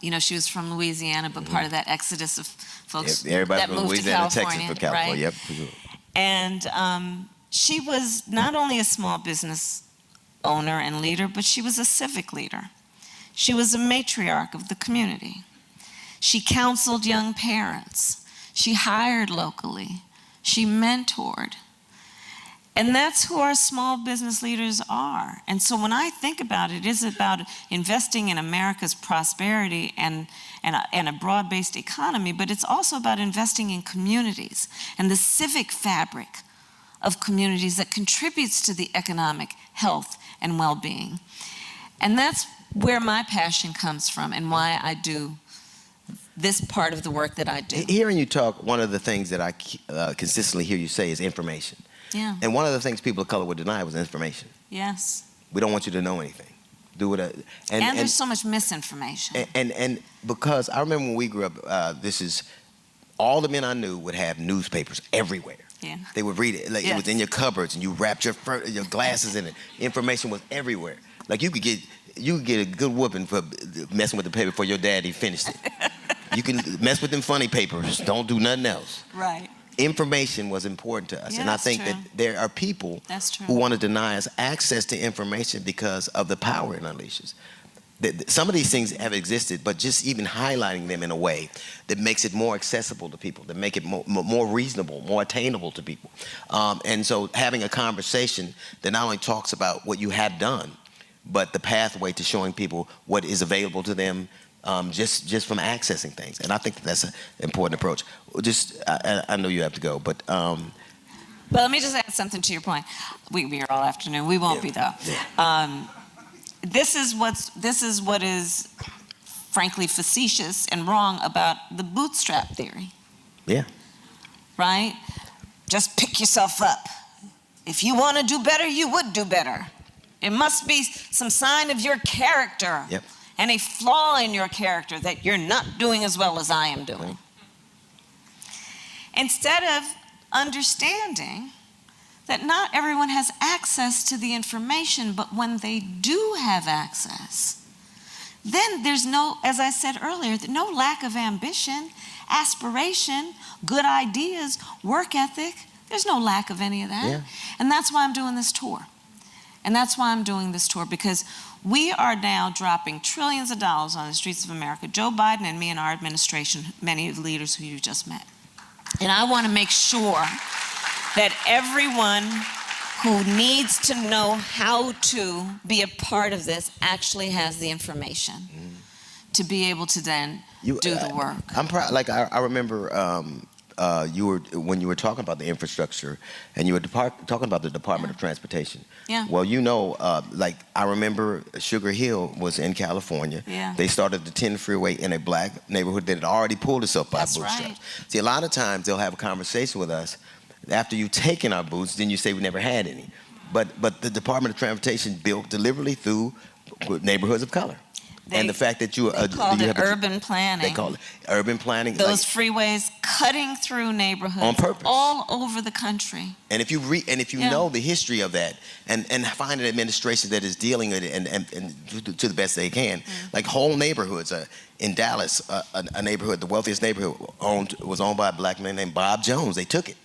you know, she was from Louisiana, but part of that exodus of folks Everybody that from moved Louisiana, to California. Texas, for California. Right? Yep. For sure. And she was not only a small business owner and leader, but she was a civic leader. She was a matriarch of the community. She counseled young parents. She hired locally. She mentored. And that's who our small business leaders are. And so when I think about it, it is about investing in America's prosperity and a broad-based economy, but it's also about investing in communities and the civic fabric of communities that contributes to the economic health and well-being. And that's where my passion comes from and why I do this part of the work that I do. Hearing you talk, one of the things that I consistently hear you say is information. Yeah. And one of the things people of color would deny was information. Yes. We don't want you to know anything. Do it. And there's so much misinformation. And because I remember when we grew up, all the men I knew would have newspapers everywhere. Yeah. They would read it. Like it was in your cupboards and you wrapped your glasses in it. Information was everywhere. Like you could get a good whooping for messing with the paper before your daddy finished it. You can mess with them funny papers. Don't do nothing else. Right. Information was important to us. Yeah, and I that's think true. that there are people That's true. who want to deny us access to information because of the power it unleashes. Some of these things have existed, but just even highlighting them in a way that makes it more accessible to people, that make it more reasonable, more attainable to people. And so having a conversation that not only talks about what you have done, but the pathway to showing people what is available to them just from accessing things. And I think that's an important approach. I know you have to go, but... But let me just add something to your point. We're here all afternoon. We won't be, though. Yeah. This is what is frankly facetious and wrong about the bootstrap theory. Yeah. Right? Just pick yourself up. If you want to do better, you would do better. It must be some sign of your character. Yep. And a flaw in your character that you're not doing as well as I am doing. Right. Instead of understanding that not everyone has access to the information, but when they do have access, then there's no, as I said earlier, no lack of ambition, aspiration, good ideas, work ethic. There's no lack of any of that. Yeah. And that's why I'm doing this tour. And that's why I'm doing this tour, because we are now dropping trillions of dollars on the streets of America. Joe Biden and me and our administration, many of the leaders who you just met. And I want to make sure that everyone who needs to know how to be a part of this actually has the information to be able to then do the work. I'm proud. Like I remember when you were talking about the infrastructure, and you were talking about the Department of Transportation. Yeah. Well, like I remember Sugar Hill was in California. Yeah. They started the 10 freeway in a black neighborhood that had already pulled itself by That's bootstraps. right. See, a lot of times they'll have a conversation with us after you've taken our boots, then you say we never had any. But the Department of Transportation built deliberately through neighborhoods of color. And the fact that you They called you it have urban planning. They call it urban planning. Those freeways cutting through neighborhoods On purpose. all over the country. And if you Yeah. know the history of that, and find an administration that is dealing with it and to the best they can, like whole neighborhoods. In Dallas, a neighborhood, the wealthiest neighborhood, was owned by a black man named Bob Jones. They took it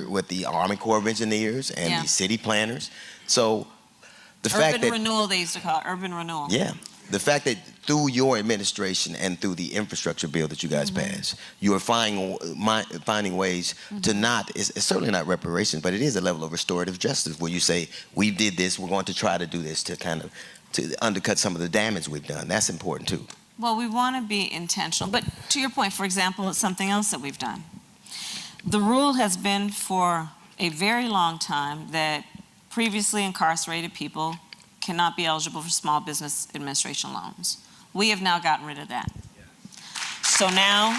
with the Army Corps of Engineers and the city planners. So the fact Urban that renewal, they used to call it urban renewal. yeah. The fact that through your administration and through the infrastructure bill that you guys passed, you are finding ways to it's certainly not reparations, but it is a level of restorative justice where you say, we did this, we're going to try to do this to kind of to undercut some of the damage we've done. That's important too. Well, we want to be intentional. But to your point, for example, it's something else that we've done. The rule has been for a very long time that previously incarcerated people cannot be eligible for small business administration loans. We have now gotten rid of that. So now,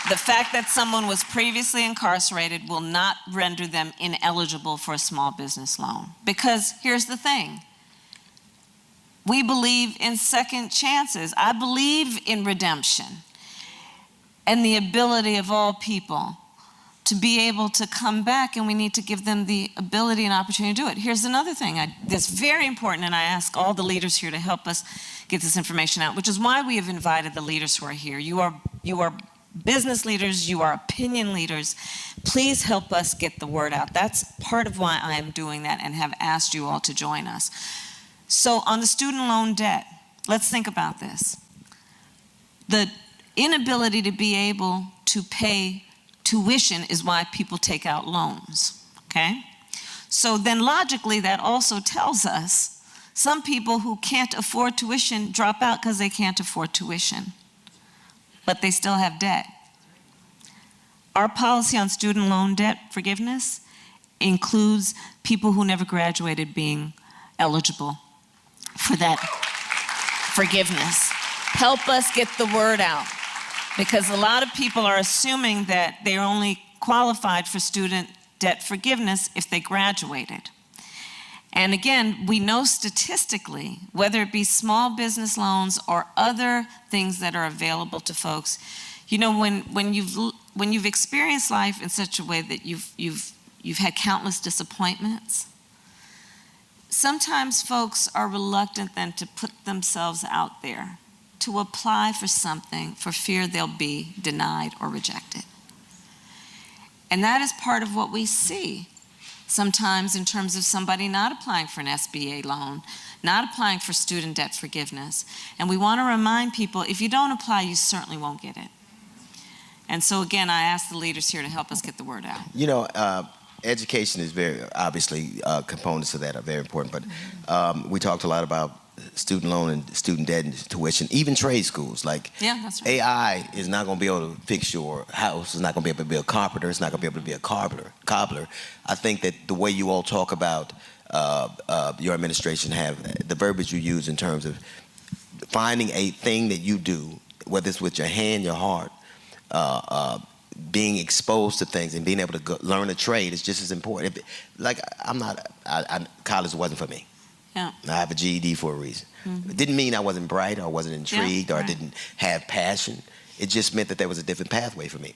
the fact that someone was previously incarcerated will not render them ineligible for a small business loan. Because here's the thing. We believe in second chances. I believe in redemption and the ability of all people to be able to come back, and we need to give them the ability and opportunity to do it. Here's another thing that's very important, and I ask all the leaders here to help us get this information out, which is why we have invited the leaders who are here. You are business leaders, you are opinion leaders. Please help us get the word out. That's part of why I am doing that and have asked you all to join us. So on the student loan debt, let's think about this. The inability to be able to pay tuition is why people take out loans, okay? So then logically that also tells us some people who can't afford tuition drop out because they can't afford tuition, but they still have debt. Our policy on student loan debt forgiveness includes people who never graduated being eligible for that forgiveness. Help us get the word out, because a lot of people are assuming that they're only qualified for student debt forgiveness if they graduated. And again, we know statistically, whether it be small business loans or other things that are available to folks, you know, when you've experienced life in such a way that you've had countless disappointments, sometimes folks are reluctant then to put themselves out there to apply for something for fear they'll be denied or rejected. And that is part of what we see sometimes in terms of somebody not applying for an SBA loan, not applying for student debt forgiveness. And we want to remind people, if you don't apply, you certainly won't get it. And so again, I ask the leaders here to help us get the word out. You know, education is very, obviously, components of that are very important, but we talked a lot about student loan and student debt and tuition, even trade schools. Like, yeah, that's right. AI is not going to be able to fix your house. It's not going to be able to be a carpenter. It's not going to be able to be a cobbler. I think that the way you all talk about your administration have the verbiage you use in terms of finding a thing that you do, whether it's with your hand, your heart, being exposed to things and being able to learn a trade is just as important. Like, college wasn't for me. Yeah. I have a GED for a reason. Mm-hmm. It didn't mean I wasn't bright or I wasn't intrigued or I didn't have passion. It just meant that there was a different pathway for me.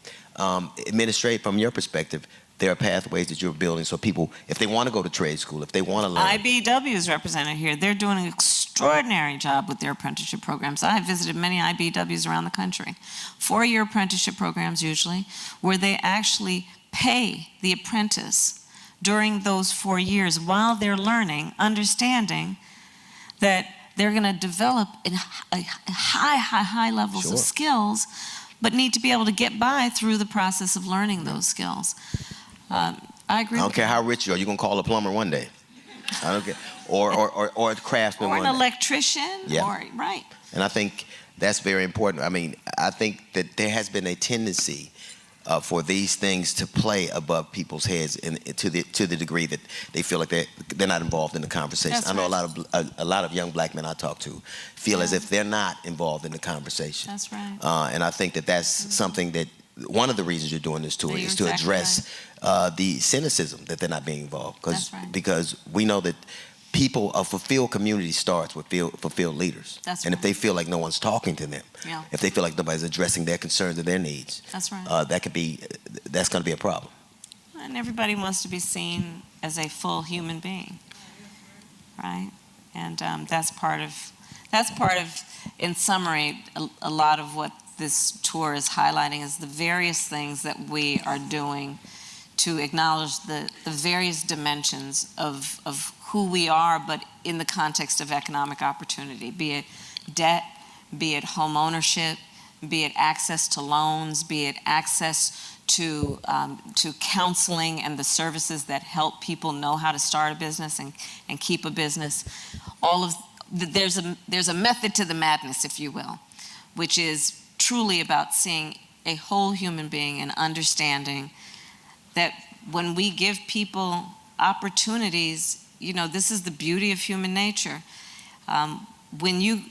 Administrate, from your perspective, there are pathways that you're building so people, if they want to go to trade school, if they want to learn. IBEW is represented here. They're doing an extraordinary job with their apprenticeship programs. I have visited many IBEWs around the country. 4-year apprenticeship programs usually, where they actually pay the apprentice during those 4 years while they're learning, understanding that they're going to develop high levels of skills, but need to be able to get by through the process of learning those skills. I agree. I don't care how rich you are. You're going to call a plumber one day. I don't care. Or a craftsman or one an day. electrician. Yeah. Or, right. And I think that's very important. I mean, I think that there has been a tendency for these things to play above people's heads to the degree that they feel like they're not involved in the conversation. That's I know right. a lot of young black men I talk to feel as if they're not involved in the conversation. That's right. And I think that that's something that one of the reasons you're doing this tour is to address the cynicism that they're not being involved. Because we know that people, a fulfilled community starts with fulfilled leaders. That's and if right. they feel like no one's talking to them, Yeah. if they feel like nobody's addressing their concerns or their needs, That's right. that's going to be a problem. And everybody wants to be seen as a full human being, right? And that's part of, in summary, a lot of what this tour is highlighting is the various things that we are doing to acknowledge the various dimensions of who we are, but in the context of economic opportunity, be it debt, be it home ownership, be it access to loans, be it access to counseling and the services that help people know how to start a business and keep a business. There's a method to the madness, if you will, which is truly about seeing a whole human being and understanding that when we give people opportunities, this is the beauty of human nature. When you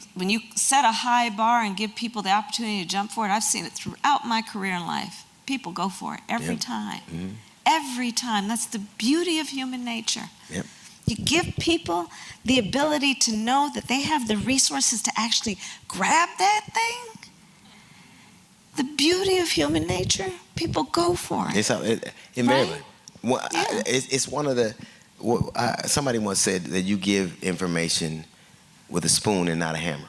set a high bar and give people the opportunity to jump for it, I've seen it throughout my career in life. People go for it every time. Mm-hmm. Every time. That's the beauty of human nature. Yep. You give people the ability to know that they have the resources to actually grab that thing. The beauty of human nature, people go for it. Invariably. Well, Yeah. it's one of the. Somebody once said that you give information with a spoon and not a hammer.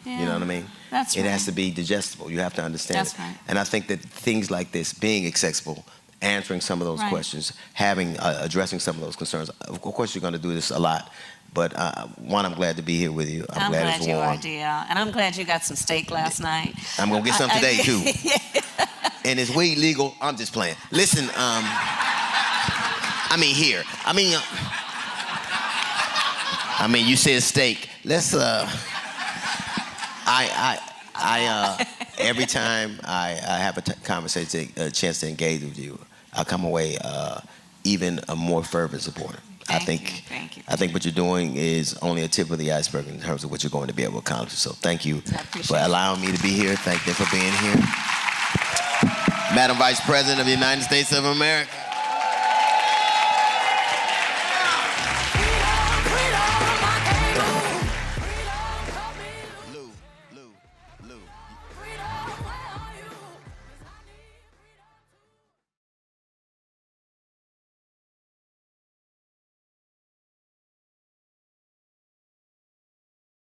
Yeah. You know what I mean? That's It right. has to be digestible. You have to understand That's it. right. And I think that things like this, being accessible, answering some of those Right. questions, addressing some of those concerns. Of course, you're going to do this a lot. But one, I'm glad to be here with you. I'm glad it's you warm. are, dear. And I'm glad you got some steak last night. I'm going to get some today, too. And is weed legal? I'm just playing. Listen, here. You said steak. Let's, every time I have a conversation, a chance to engage with you, I come away even a more fervent supporter. Thank you. I think what you're doing is only a tip of the iceberg in terms of what you're going to be able to accomplish. So thank you I appreciate for allowing me to be here. Thank you for being here. Madam Vice President of the United States of America.